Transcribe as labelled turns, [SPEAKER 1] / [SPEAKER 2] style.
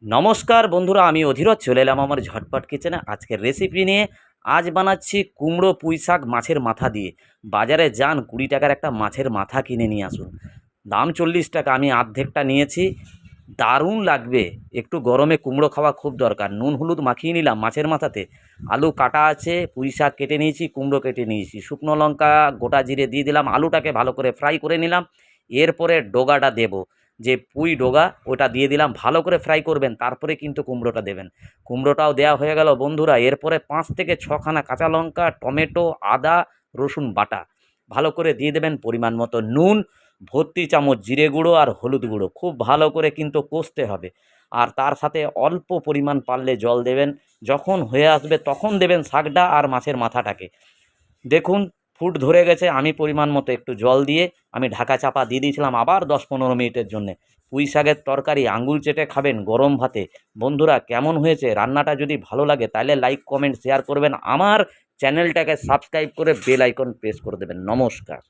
[SPEAKER 1] নমস্কার বন্ধুরা, আমি অধীরজ চলে এলাম আমার ঝটপট কিচেনে আজকের রেসিপি নিয়ে। আজ বানাচ্ছি কুমড়ো পুঁই শাক মাছের মাথা দিয়ে। বাজারে যান 20 টাকার একটা মাছের মাথা কিনে নিয়ে আসুন, দাম 40 টাকা, আমি অর্ধেকটা নিয়েছি। দারুণ লাগবে। একটু গরমে কুমড়ো খাওয়া খুব দরকার। নুন হলুদ মাখিয়ে নিলাম মাছের মাথাতে, আলু কাটা আছে, পুঁই শাক কেটে নিয়েছি, কুমড়ো কেটে নিয়েছি, শুকনো লঙ্কা গোটা জিরে দিয়ে দিলাম, আলুটাকে ভালো করে ফ্রাই করে নিলাম। এরপরে ডোগাটা দেব, যে পুঁই ডোগা ওটা দিয়ে দিলাম, ভালো করে ফ্রাই করবেন, তারপরে কিন্তু কুমড়োটা দেবেন। কুমড়োটাও দেওয়া হয়ে গেল বন্ধুরা। এরপরে 5 থেকে 6 খানা কাঁচা লঙ্কা, টমেটো, আদা রসুন বাটা ভালো করে দিয়ে দেবেন, পরিমাণ মতো নুন, ভর্তি চামচ জিরে গুঁড়ো আর হলুদ গুঁড়ো, খুব ভালো করে কিন্তু কষতে হবে। আর তার সাথে অল্প পরিমাণ পারলে জল দেবেন। যখন হয়ে আসবে তখন দেবেন শাকটা আর মাছের মাথাটাকে। দেখুন ফুট ধরে গেছে, আমি পরিমাণ মতো একটু জল দিয়ে আমি ঢাকা চাপা দিয়ে দিয়েছিলাম আবার 10-15 মিনিটের জন্যে। পুঁই শাকের তরকারি আঙুল চেটে খাবেন গরম ভাতে। বন্ধুরা কেমন হয়েছে রান্নাটা? যদি ভালো লাগে তাহলে লাইক কমেন্ট শেয়ার করবেন, আমার চ্যানেলটাকে সাবস্ক্রাইব করে বেল আইকন প্রেস করে দেবেন। নমস্কার।